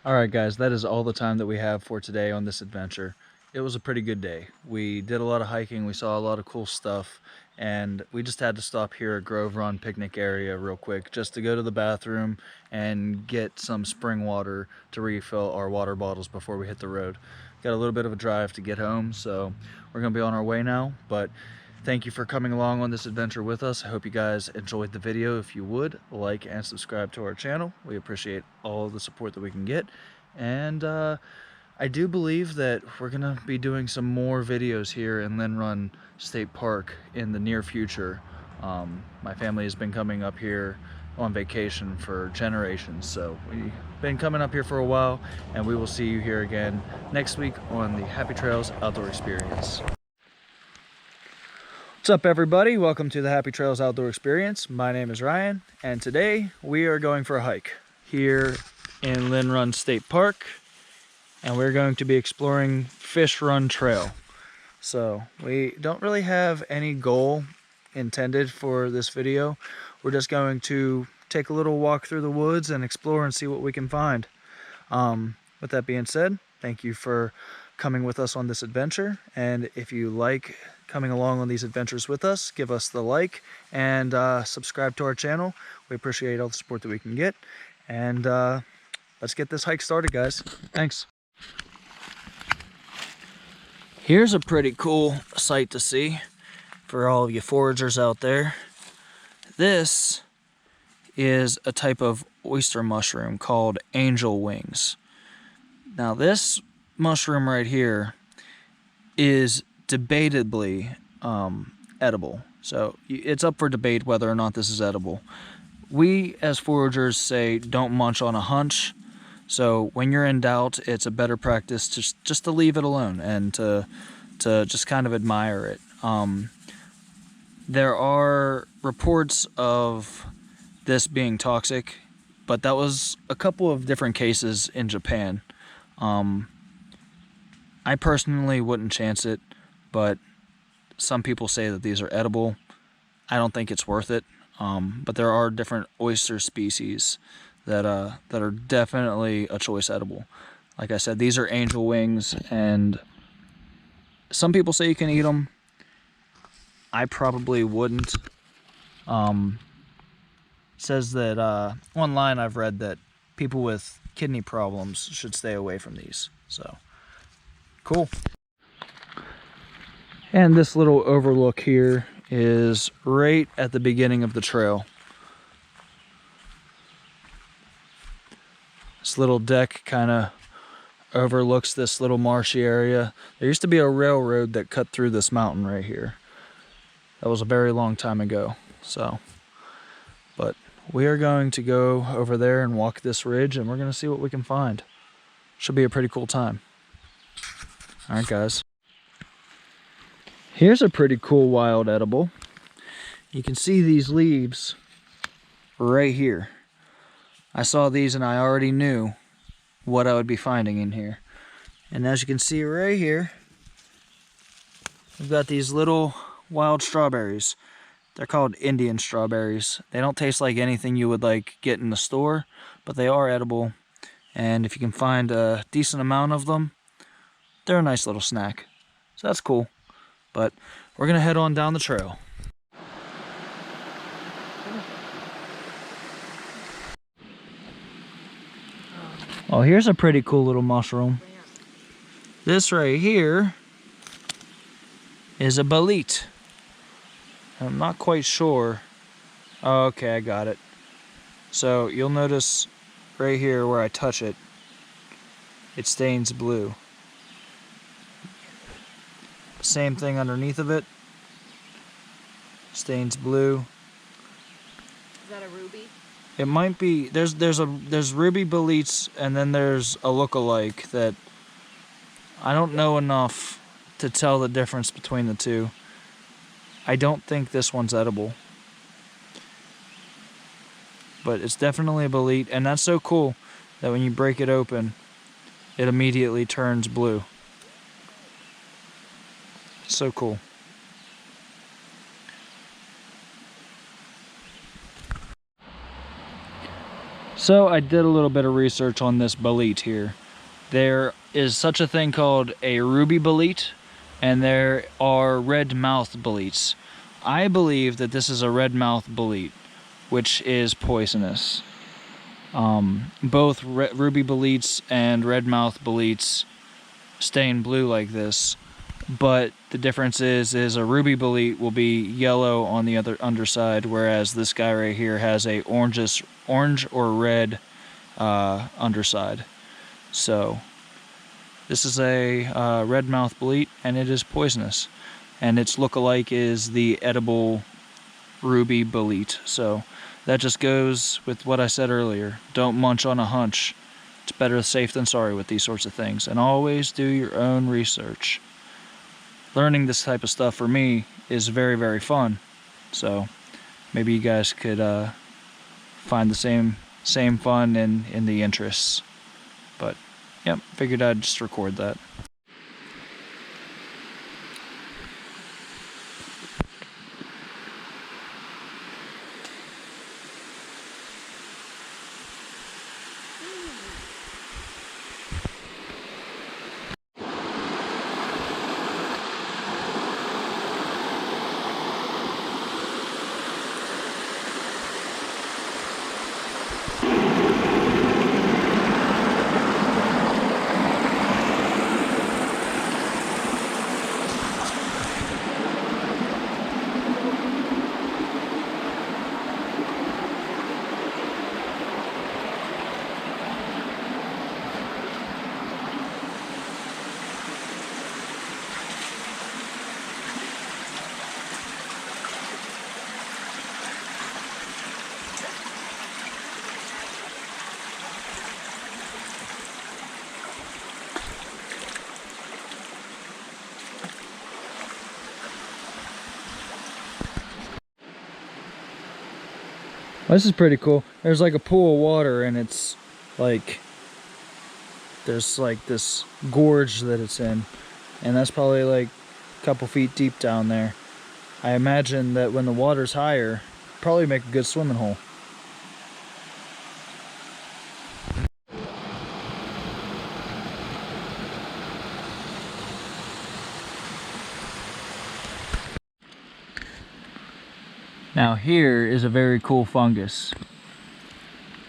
Alright guys, that is all the time that we have for today on this adventure. It was a pretty good day. We did a lot of hiking, we saw a lot of cool stuff, and we just had to stop here at Grove Run picnic area real quick just to go to the bathroom and get some spring water to refill our water bottles before we hit the road. Got a little bit of a drive to get home, so we're going to be on our way now, but thank you for coming along on this adventure with us. I hope you guys enjoyed the video. If you would, like and subscribe to our channel. We appreciate all the support that we can get. And I do believe that we're going to be doing some more videos here in Linn Run State Park in the near future. My family has been coming up here on vacation for generations, so we've been coming up here for a while, and we will see you here again next week on the Happy Trails Outdoor Experience. What's up everybody? Welcome to the Happy Trails Outdoor Experience. My name is Ryan, and today we are going for a hike here in Linn Run State Park, and we're going to be exploring Fish Run Trail. So we don't really have any goal intended for this video. We're just going to take a little walk through the woods and explore and see what we can find. With that being said, thank you for coming with us on this adventure, and if you like coming along on these adventures with us, give us the like and subscribe to our channel. We appreciate all the support that we can get, and let's get this hike started, guys. Thanks. Here's a pretty cool sight to see for all of you foragers out there. This is a type of oyster mushroom called angel wings. Now this mushroom right here is debatably edible, so it's up for debate whether or not this is edible. We as foragers say don't munch on a hunch, so when you're in doubt, it's a better practice to just to leave it alone and to just kind of admire it. There are reports of this being toxic, but that was a couple of different cases in Japan. I personally wouldn't chance it, but some people say that these are edible. I don't think it's worth it, but there are different oyster species that are definitely a choice edible. Like I said, these are angel wings, and some people say you can eat them. I probably wouldn't. Says that online I've read that people with kidney problems should stay away from these. So cool. And this little overlook here is right at the beginning of the trail. This little deck kind of overlooks this little marshy area. There used to be a railroad that cut through this mountain right here. That was a very long time ago. But we are going to go over there and walk this ridge, and we're going to see what we can find. Should be a pretty cool time. All right, guys. Here's a pretty cool wild edible. You can see these leaves right here. I saw these and I already knew what I would be finding in here. And as you can see right here, we've got these little wild strawberries. They're called Indian strawberries. They don't taste like anything you would like get in the store, but they are edible. And if you can find a decent amount of them, they're a nice little snack. So that's cool. But we're gonna head on down the trail. Oh, here's a pretty cool little mushroom. This right here is a bolete. I'm not quite sure. Oh, okay, I got it. So you'll notice right here where I touch it, it stains blue. Same thing underneath of it. Stains blue. Is that a ruby? It might be. There's ruby boletes, and then there's a lookalike that I don't know enough to tell the difference between the two. I don't think this one's edible, but it's definitely a bolete, and that's so cool that when you break it open, it immediately turns blue. So cool. So I did a little bit of research on this bolete here. There is such a thing called a ruby bolete, and there are red mouth boletes. I believe that this is a red mouth bolete, which is poisonous. Both ruby boletes and red mouth boletes stain blue like this, but the difference is a ruby bolete will be yellow on the other underside, whereas this guy right here has a orange or red underside. So this is a red mouth bolete, and it is poisonous, and its look-alike is the edible ruby bolete. So that just goes with what I said earlier. Don't munch on a hunch. It's better safe than sorry with these sorts of things, and always do your own research. Learning this type of stuff for me is very, very fun. So maybe you guys could find the same fun in the interests. But yep, figured I'd just record that. This is pretty cool. There's like a pool of water, and it's like there's like this gorge that it's in, and that's probably like a couple feet deep down there. I imagine that when the water's higher, probably make a good swimming hole. Now here is a very cool fungus.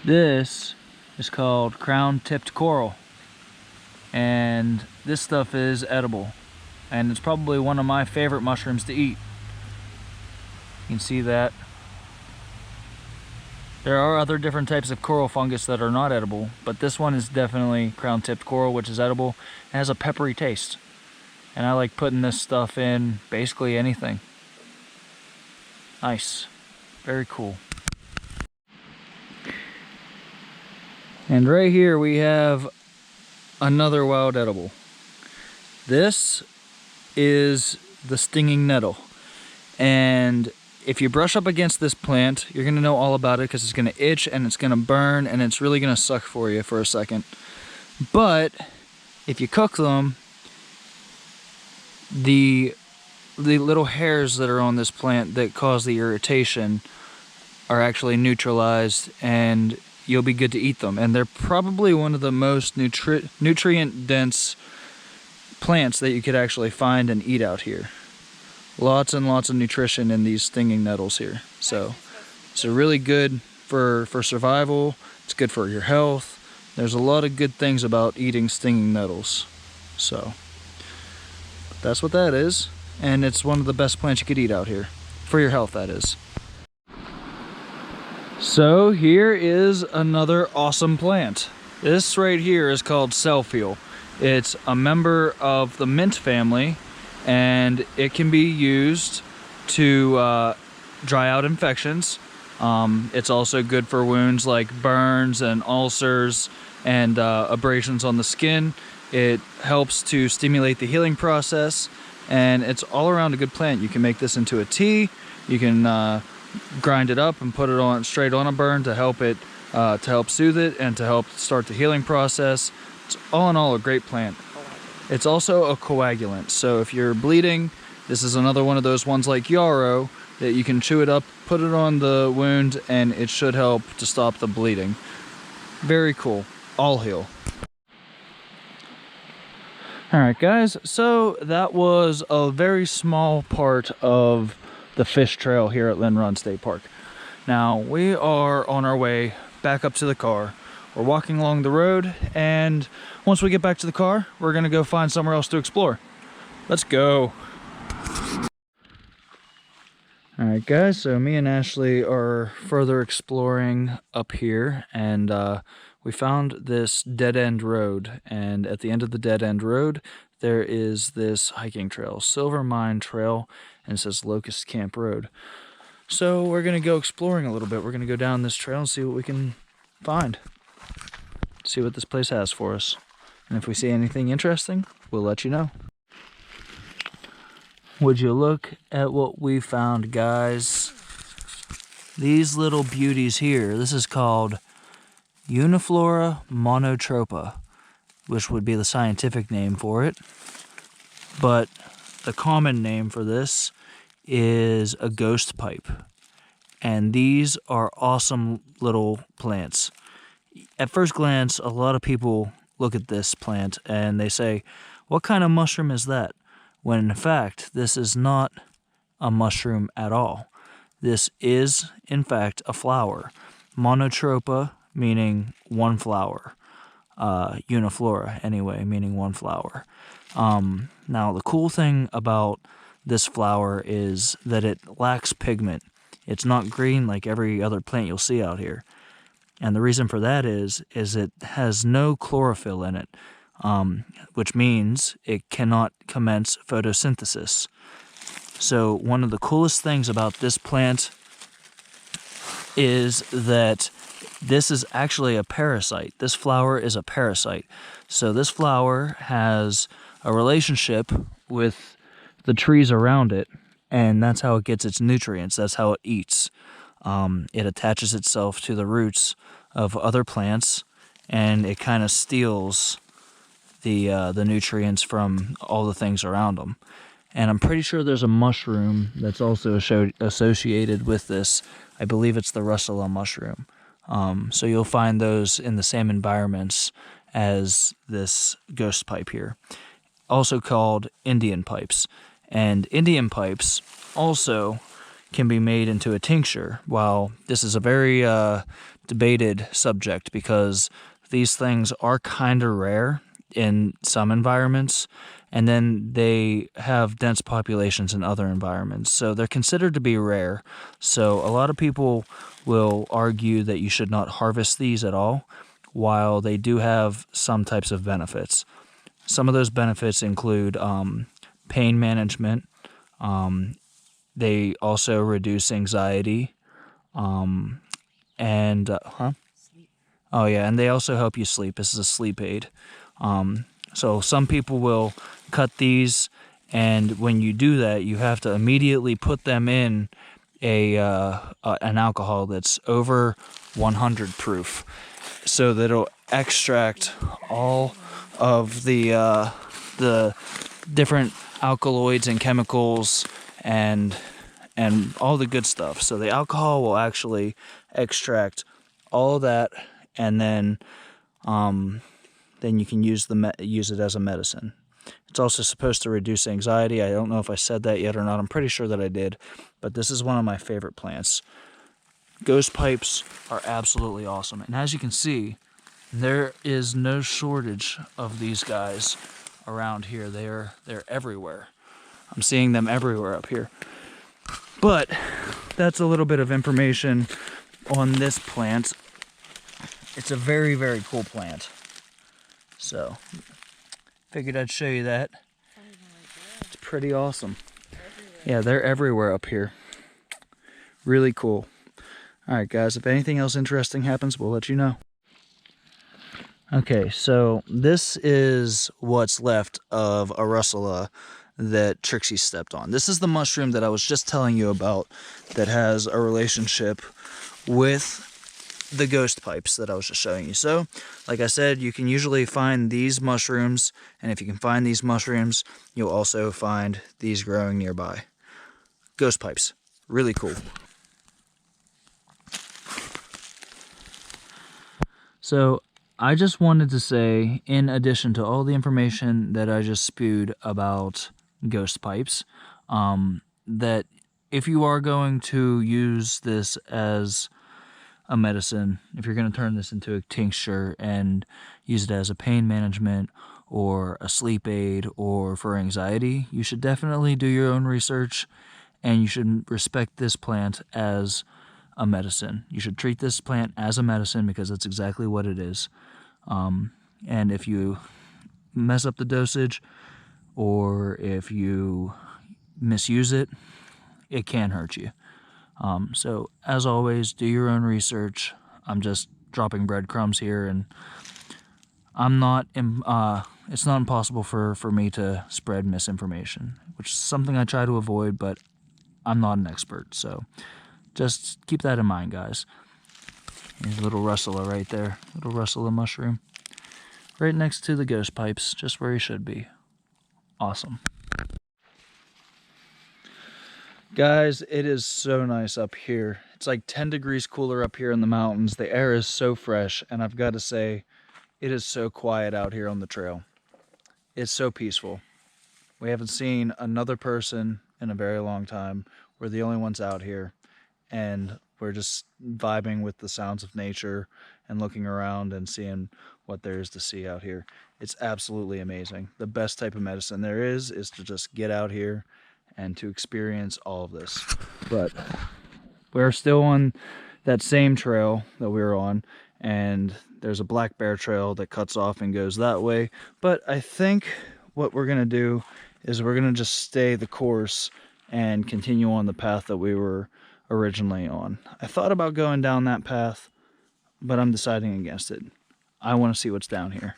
This is called crown-tipped coral, and this stuff is edible, and it's probably one of my favorite mushrooms to eat. You can see that. There are other different types of coral fungus that are not edible, but this one is definitely crown-tipped coral, which is edible. It has a peppery taste, and I like putting this stuff in basically anything. Nice. Very cool. And right here we have another wild edible. This is the stinging nettle. And if you brush up against this plant, you're going to know all about it because it's going to itch and it's going to burn and it's really going to suck for you for a second. But if you cook them, the little hairs that are on this plant that cause the irritation are actually neutralized, and you'll be good to eat them. And they're probably one of the most nutrient dense plants that you could actually find and eat out here. Lots and lots of nutrition in these stinging nettles here. So it's really good for survival. It's good for your health. There's a lot of good things about eating stinging nettles. So that's what that is. And it's one of the best plants you could eat out here. For your health, that is. So here is another awesome plant. This right here is called self-heal. It's a member of the mint family, and it can be used to dry out infections. It's also good for wounds like burns and ulcers and abrasions on the skin. It helps to stimulate the healing process, and it's all around a good plant. You can make this into a tea. You can grind it up and put it on straight on a burn to help it to help soothe it and to help start the healing process. It's all in all a great plant. It's also a coagulant, so if you're bleeding, this is another one of those ones like yarrow that you can chew it up, put it on the wound, and it should help to stop the bleeding. Very cool. All heal. Alright guys, so that was a very small part of the fish trail here at Linn Run State Park. Now we are on our way back up to the car. We're walking along the road, and once we get back to the car, we're gonna go find somewhere else to explore. Let's go. Alright guys, so me and Ashley are further exploring up here, and we found this dead-end road, and at the end of the dead-end road there is this hiking trail, Silver Mine Trail, and it says Locust Camp Road. So we're going to go exploring a little bit. We're going to go down this trail and see what we can find. See what this place has for us. And if we see anything interesting, we'll let you know. Would you look at what we found, guys? These little beauties here. This is called Uniflora Monotropa, which would be the scientific name for it. But the common name for this is a ghost pipe. And these are awesome little plants. At first glance, a lot of people look at this plant and they say, what kind of mushroom is that? When in fact, this is not a mushroom at all. This is, in fact, a flower. Monotropa, meaning one flower. Uniflora, anyway, meaning one flower. Now, the cool thing about this flower is that it lacks pigment. It's not green like every other plant you'll see out here. And the reason for that is it has no chlorophyll in it, which means it cannot commence photosynthesis. So one of the coolest things about this plant is that this is actually a parasite. This flower is a parasite. So this flower has a relationship with the trees around it, and that's how it gets its nutrients. That's how it eats. It attaches itself to the roots of other plants, and it kind of steals the nutrients from all the things around them. And I'm pretty sure there's a mushroom that's also associated with this. I believe it's the Russula mushroom. So you'll find those in the same environments as this ghost pipe here. Also called Indian pipes. And Indian pipes also can be made into a tincture. While this is a very debated subject because these things are kind of rare in some environments, and then they have dense populations in other environments. So they're considered to be rare. So a lot of people will argue that you should not harvest these at all, while they do have some types of benefits. Some of those benefits include pain management. They also reduce anxiety. Oh yeah, and they also help you sleep. This is a sleep aid. So some people will cut these, and when you do that, you have to immediately put them in an alcohol that's over 100 proof, so that it'll extract all of the different alkaloids and chemicals and all the good stuff. So the alcohol will actually extract all of that, and then you can use it as a medicine. It's also supposed to reduce anxiety. I don't know if I said that yet or not. I'm pretty sure that I did, but this is one of my favorite plants. Ghost pipes are absolutely awesome, and as you can see, there is no shortage of these guys around here. They're everywhere. I'm seeing them everywhere up here. But that's a little bit of information on this plant. It's a very, very cool plant. So, figured I'd show you that. It's pretty awesome. Yeah, they're everywhere up here. Really cool. Alright guys, if anything else interesting happens, we'll let you know. Okay, so this is what's left of a Russula that Trixie stepped on. This is the mushroom that I was just telling you about that has a relationship with the ghost pipes that I was just showing you. So, like I said, you can usually find these mushrooms, and if you can find these mushrooms, you'll also find these growing nearby. Ghost pipes. Really cool. So I just wanted to say, in addition to all the information that I just spewed about ghost pipes, that if you are going to use this as a medicine, if you're going to turn this into a tincture and use it as a pain management or a sleep aid or for anxiety, you should definitely do your own research, and you should respect this plant as a medicine. You should treat this plant as a medicine because that's exactly what it is. And if you mess up the dosage or if you misuse it, it can hurt you. So as always, do your own research. I'm just dropping breadcrumbs here, and I'm not. It's not impossible for me to spread misinformation, which is something I try to avoid, but I'm not an expert. So just keep that in mind, guys. Here's a little rustler right there, little rustler mushroom, right next to the ghost pipes, just where he should be. Awesome. Guys, it is so nice up here. It's like 10 degrees cooler up here in the mountains. The air is so fresh, and I've got to say, it is so quiet out here on the trail. It's so peaceful. We haven't seen another person in a very long time. We're the only ones out here, and we're just vibing with the sounds of nature and looking around and seeing what there is to see out here. It's absolutely amazing. The best type of medicine there is to just get out here and to experience all of this. But we're still on that same trail that we were on, and there's a black bear trail that cuts off and goes that way. But I think what we're gonna do is we're gonna just stay the course and continue on the path that we were originally on. I thought about going down that path, but I'm deciding against it. I want to see what's down here.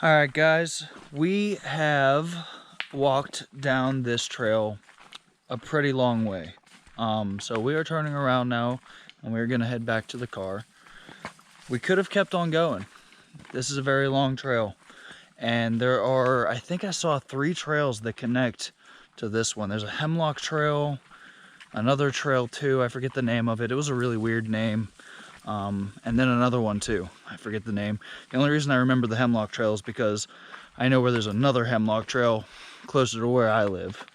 Alright guys, we have walked down this trail a pretty long way. So we are turning around now, and we're going to head back to the car. We could have kept on going. This is a very long trail, and there are, I think I saw 3 trails that connect to this one. There's a Hemlock Trail, another trail too, I forget the name of it. It was a really weird name. And then another one too, I forget the name. The only reason I remember the Hemlock Trail is because I know where there's another Hemlock Trail closer to where I live.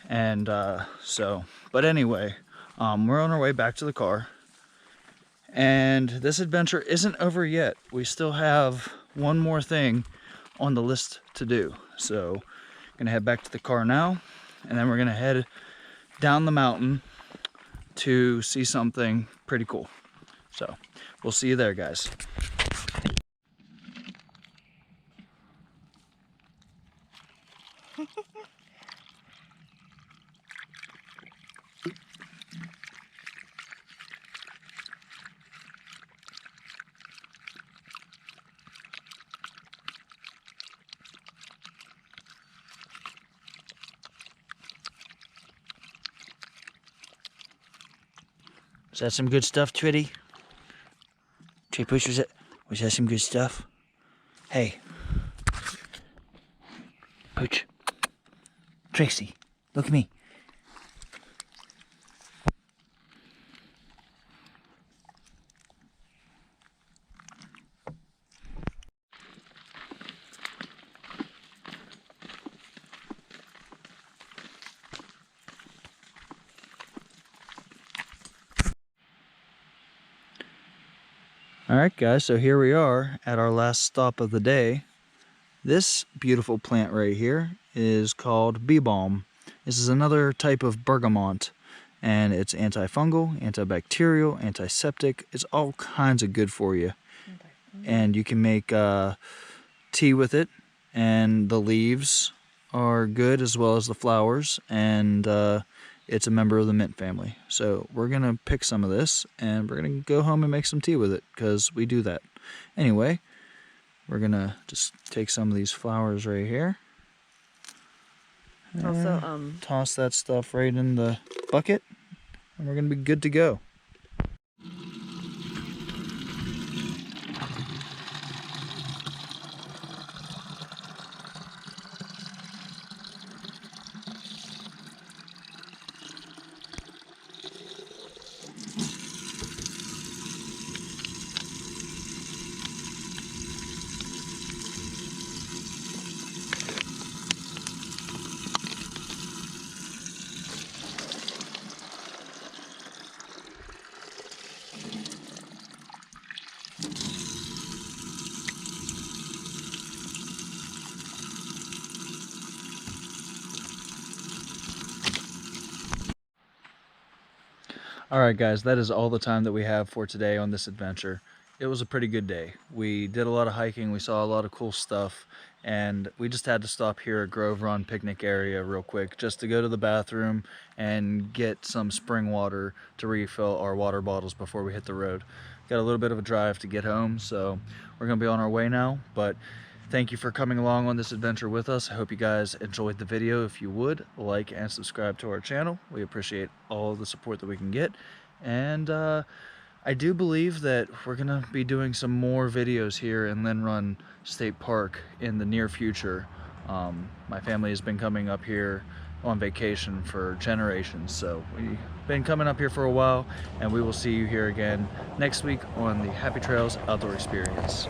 And but anyway, we're on our way back to the car, and this adventure isn't over yet. We still have one more thing on the list to do. So I'm gonna head back to the car now, and then we're gonna head down the mountain to see something pretty cool. So we'll see you there, guys. Is that some good stuff, Twitty? Push, was that some good stuff? Hey. Pooch. Tracy, look at me. Alright guys, so here we are at our last stop of the day. This beautiful plant right here is called Balm. This is another type of bergamot, and it's antifungal, antibacterial, antiseptic. It's all kinds of good for you. And you can make tea with it, and the leaves are good, as well as the flowers, and it's a member of the mint family. So we're gonna pick some of this and we're gonna go home and make some tea with it, because we do that. Anyway, we're gonna just take some of these flowers right here. Also, Toss that stuff right in the bucket and we're gonna be good to go. Alright guys, that is all the time that we have for today on this adventure. It was a pretty good day. We did a lot of hiking, we saw a lot of cool stuff, and we just had to stop here at Grove Run picnic area real quick just to go to the bathroom and get some spring water to refill our water bottles before we hit the road. Got a little bit of a drive to get home, so we're going to be on our way now, but thank you for coming along on this adventure with us. I hope you guys enjoyed the video. If you would, like and subscribe to our channel. We appreciate all the support that we can get. And I do believe that we're going to be doing some more videos here in Linn Run State Park in the near future. My family has been coming up here on vacation for generations, so we've been coming up here for a while, and we will see you here again next week on the Happy Trails Outdoor Experience.